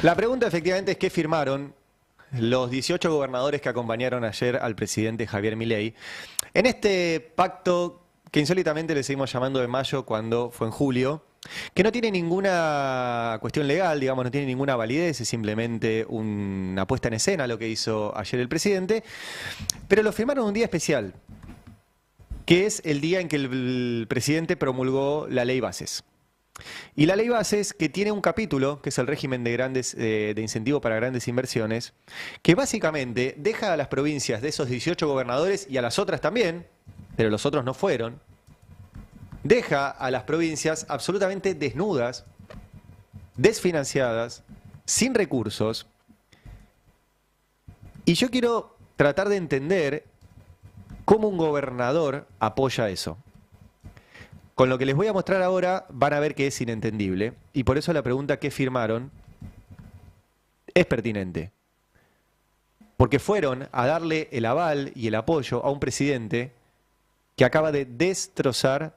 La pregunta efectivamente es qué firmaron los 18 gobernadores que acompañaron ayer al presidente Javier Milei en este pacto que insólitamente le seguimos llamando de mayo cuando fue en julio, que no tiene ninguna cuestión legal, digamos, no tiene ninguna validez, es simplemente una puesta en escena lo que hizo ayer el presidente, pero lo firmaron un día especial, que es el día en que el presidente promulgó la ley Bases. Y la ley Bases, que tiene un capítulo, que es el régimen de incentivo para grandes inversiones, que básicamente deja a las provincias de esos 18 gobernadores y a las otras también, pero los otros no fueron, deja a las provincias absolutamente desnudas, desfinanciadas, sin recursos. Y yo quiero tratar de entender cómo un gobernador apoya eso. Con lo que les voy a mostrar ahora van a ver que es inentendible y por eso la pregunta que firmaron es pertinente. Porque fueron a darle el aval y el apoyo a un presidente que acaba de destrozar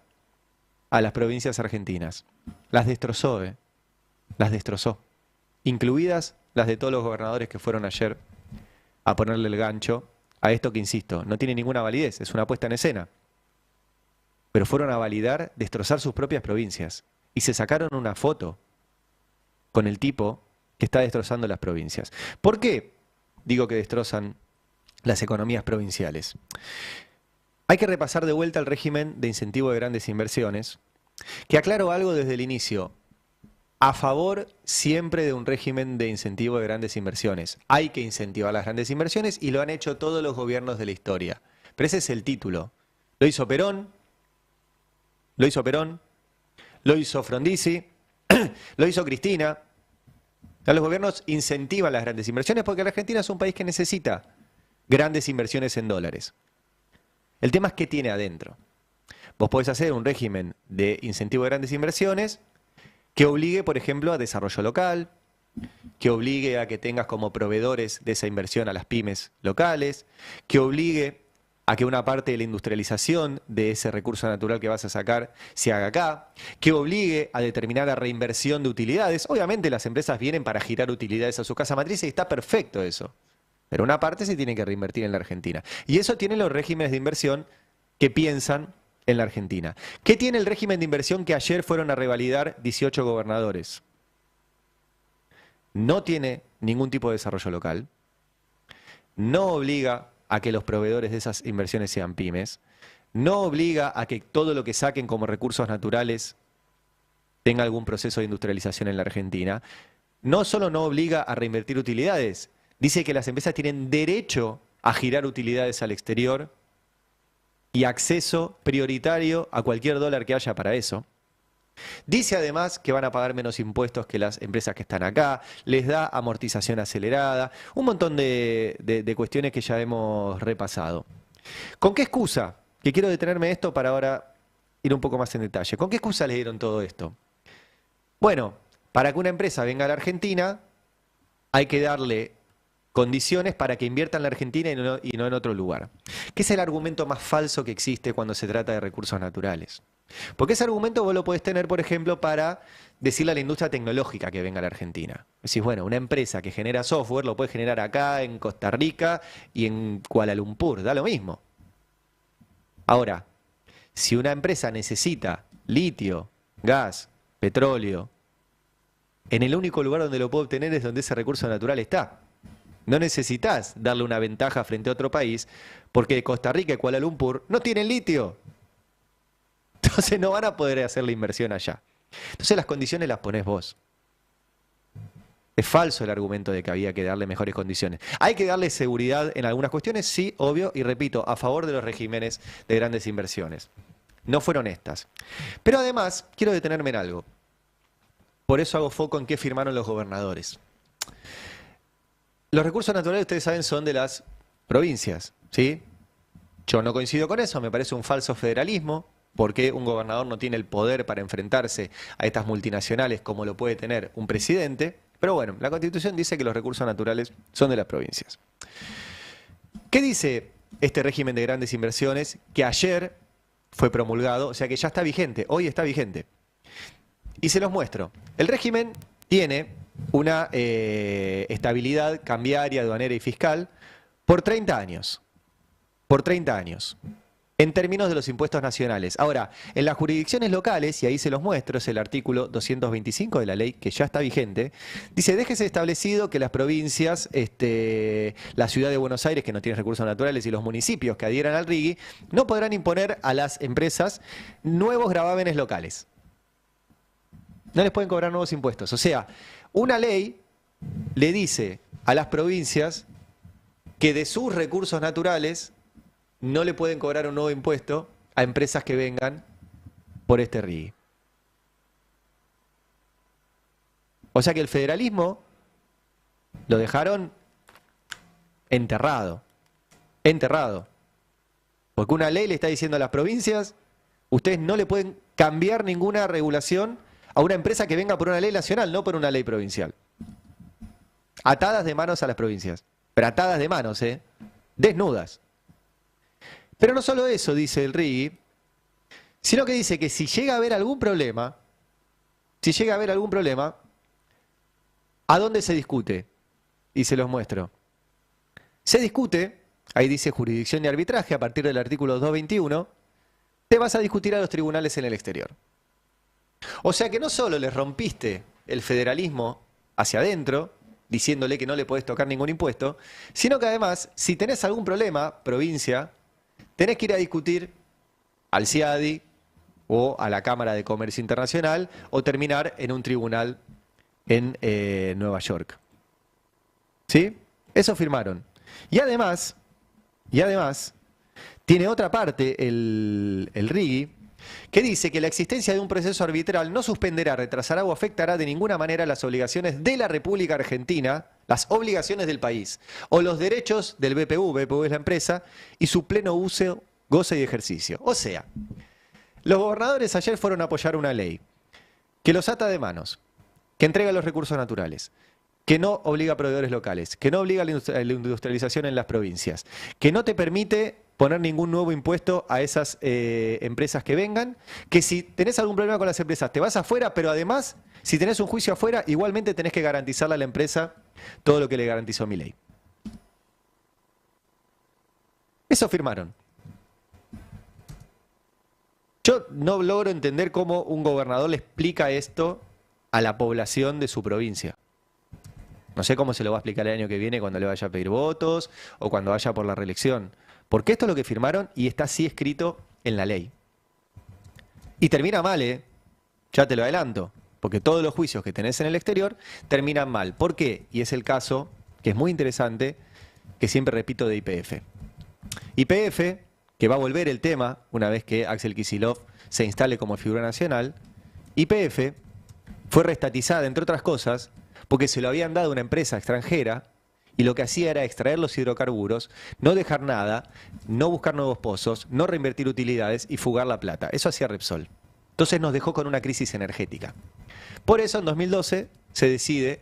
a las provincias argentinas. Las destrozó, las destrozó. Incluidas las de todos los gobernadores que fueron ayer a ponerle el gancho a esto que, insisto, no tiene ninguna validez, es una puesta en escena. Pero fueron a validar, destrozar sus propias provincias. Y se sacaron una foto con el tipo que está destrozando las provincias. ¿Por qué digo que destrozan las economías provinciales? Hay que repasar de vuelta el régimen de incentivo de grandes inversiones, que aclaro algo desde el inicio. A favor siempre de un régimen de incentivo de grandes inversiones. Hay que incentivar las grandes inversiones y lo han hecho todos los gobiernos de la historia. Pero ese es el título. Lo hizo Perón. Lo hizo Perón, lo hizo Frondizi, lo hizo Cristina. Los gobiernos incentivan las grandes inversiones porque la Argentina es un país que necesita grandes inversiones en dólares. El tema es qué tiene adentro. Vos podés hacer un régimen de incentivo de grandes inversiones que obligue, por ejemplo, a desarrollo local, que obligue a que tengas como proveedores de esa inversión a las pymes locales, que obligue a que una parte de la industrialización de ese recurso natural que vas a sacar se haga acá, que obligue a determinada reinversión de utilidades. Obviamente las empresas vienen para girar utilidades a su casa matriz y está perfecto eso. Pero una parte se tiene que reinvertir en la Argentina. Y eso tienen los regímenes de inversión que piensan en la Argentina. ¿Qué tiene el régimen de inversión que ayer fueron a revalidar 18 gobernadores? No tiene ningún tipo de desarrollo local, no obliga a que los proveedores de esas inversiones sean pymes, no obliga a que todo lo que saquen como recursos naturales tenga algún proceso de industrialización en la Argentina, no solo no obliga a reinvertir utilidades, dice que las empresas tienen derecho a girar utilidades al exterior y acceso prioritario a cualquier dólar que haya para eso. Dice además que van a pagar menos impuestos que las empresas que están acá, les da amortización acelerada, un montón de cuestiones que ya hemos repasado. ¿Con qué excusa? Que quiero detenerme en esto para ahora ir un poco más en detalle. ¿Con qué excusa le dieron todo esto? Bueno, para que una empresa venga a la Argentina hay que darle condiciones para que invierta en la Argentina y no en otro lugar. ¿Qué es el argumento más falso que existe cuando se trata de recursos naturales? Porque ese argumento vos lo podés tener, por ejemplo, para decirle a la industria tecnológica que venga a la Argentina. Decís, bueno, una empresa que genera software lo puede generar acá, en Costa Rica y en Kuala Lumpur, da lo mismo. Ahora, si una empresa necesita litio, gas, petróleo, en el único lugar donde lo puede obtener es donde ese recurso natural está. No necesitas darle una ventaja frente a otro país porque Costa Rica y Kuala Lumpur no tienen litio. Entonces no van a poder hacer la inversión allá. Entonces las condiciones las ponés vos. Es falso el argumento de que había que darle mejores condiciones. ¿Hay que darle seguridad en algunas cuestiones? Sí, obvio, y repito, a favor de los regímenes de grandes inversiones. No fueron estas. Pero además, quiero detenerme en algo. Por eso hago foco en qué firmaron los gobernadores. Los recursos naturales, ustedes saben, son de las provincias, ¿sí? Yo no coincido con eso, me parece un falso federalismo, porque un gobernador no tiene el poder para enfrentarse a estas multinacionales como lo puede tener un presidente. Pero bueno, la Constitución dice que los recursos naturales son de las provincias. ¿Qué dice este régimen de grandes inversiones que ayer fue promulgado? O sea que ya está vigente, hoy está vigente. Y se los muestro. El régimen tiene una estabilidad cambiaria, aduanera y fiscal por 30 años. Por 30 años. En términos de los impuestos nacionales. Ahora, en las jurisdicciones locales, y ahí se los muestro, es el artículo 225 de la ley que ya está vigente, dice, déjese establecido que las provincias, la ciudad de Buenos Aires, que no tiene recursos naturales, y los municipios que adhieran al RIGI, no podrán imponer a las empresas nuevos gravámenes locales. No les pueden cobrar nuevos impuestos. O sea, una ley le dice a las provincias que de sus recursos naturales no le pueden cobrar un nuevo impuesto a empresas que vengan por este RIGI. O sea que el federalismo lo dejaron enterrado. Enterrado. Porque una ley le está diciendo a las provincias, ustedes no le pueden cambiar ninguna regulación a una empresa que venga por una ley nacional, no por una ley provincial. Atadas de manos a las provincias. Pero atadas de manos, desnudas. Pero no solo eso, dice el RIGI, sino que dice que si llega a haber algún problema, ¿a dónde se discute? Y se los muestro. Se discute, ahí dice jurisdicción y arbitraje, a partir del artículo 221, te vas a discutir a los tribunales en el exterior. O sea que no solo les rompiste el federalismo hacia adentro, diciéndole que no le podés tocar ningún impuesto, sino que además, si tenés algún problema, provincia, tenés que ir a discutir al CIADI o a la Cámara de Comercio Internacional o terminar en un tribunal en Nueva York. ¿Sí? Eso firmaron. Y además, tiene otra parte el RIGI que dice que la existencia de un proceso arbitral no suspenderá, retrasará o afectará de ninguna manera las obligaciones de la República Argentina, las obligaciones del país, o los derechos del BPU, BPU es la empresa, y su pleno uso, goce y ejercicio. O sea, los gobernadores ayer fueron a apoyar una ley que los ata de manos, que entrega los recursos naturales, que no obliga a proveedores locales, que no obliga a la industrialización en las provincias, que no te permite poner ningún nuevo impuesto a esas empresas que vengan, que si tenés algún problema con las empresas te vas afuera, pero además, si tenés un juicio afuera, igualmente tenés que garantizarle a la empresa todo lo que le garantizó mi ley. Eso firmaron. Yo no logro entender cómo un gobernador le explica esto a la población de su provincia. No sé cómo se lo va a explicar el año que viene cuando le vaya a pedir votos o cuando vaya por la reelección. Porque esto es lo que firmaron y está así escrito en la ley. Y termina mal, ya te lo adelanto. Porque todos los juicios que tenés en el exterior terminan mal. ¿Por qué? Y es el caso, que es muy interesante, que siempre repito de YPF. YPF, que va a volver el tema una vez que Axel Kicillof se instale como figura nacional, YPF fue reestatizada, entre otras cosas, porque se lo habían dado a una empresa extranjera y lo que hacía era extraer los hidrocarburos, no dejar nada, no buscar nuevos pozos, no reinvertir utilidades y fugar la plata. Eso hacía Repsol. Entonces nos dejó con una crisis energética. Por eso en 2012 se decide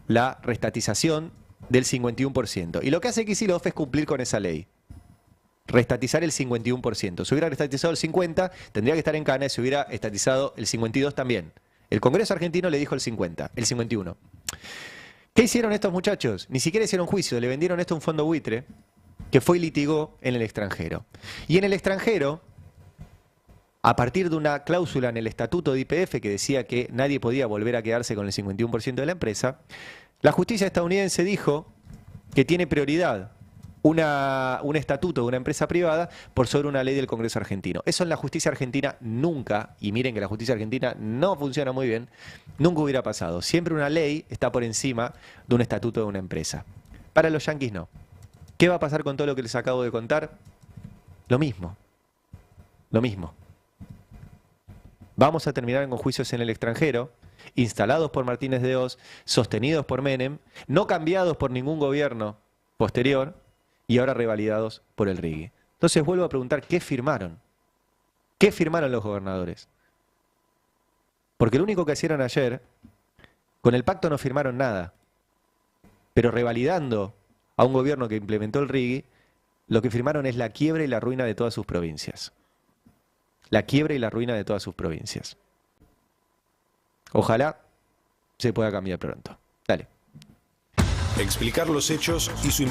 la reestatización del 51%. Y lo que hace Kicillof es cumplir con esa ley. Reestatizar el 51%. Si hubiera reestatizado el 50%, tendría que estar en cana y si hubiera estatizado el 52% también. El Congreso argentino le dijo el 50%, el 51%. ¿Qué hicieron estos muchachos? Ni siquiera hicieron juicio, le vendieron esto a un fondo buitre que fue y litigó en el extranjero. Y en el extranjero, a partir de una cláusula en el estatuto de YPF que decía que nadie podía volver a quedarse con el 51% de la empresa, la justicia estadounidense dijo que tiene prioridad un estatuto de una empresa privada por sobre una ley del Congreso argentino. Eso en la justicia argentina nunca, y miren que la justicia argentina no funciona muy bien, nunca hubiera pasado. Siempre una ley está por encima de un estatuto de una empresa. Para los yanquis no. ¿Qué va a pasar con todo lo que les acabo de contar? Lo mismo. Lo mismo. Vamos a terminar con juicios en el extranjero, instalados por Martínez de Hoz, sostenidos por Menem, no cambiados por ningún gobierno posterior, y ahora revalidados por el RIGI. Entonces vuelvo a preguntar, ¿qué firmaron? ¿Qué firmaron los gobernadores? Porque lo único que hicieron ayer, con el pacto no firmaron nada, pero revalidando a un gobierno que implementó el RIGI, lo que firmaron es la quiebra y la ruina de todas sus provincias. La quiebra y la ruina de todas sus provincias. Ojalá se pueda cambiar pronto. explicar los hechos y su importancia.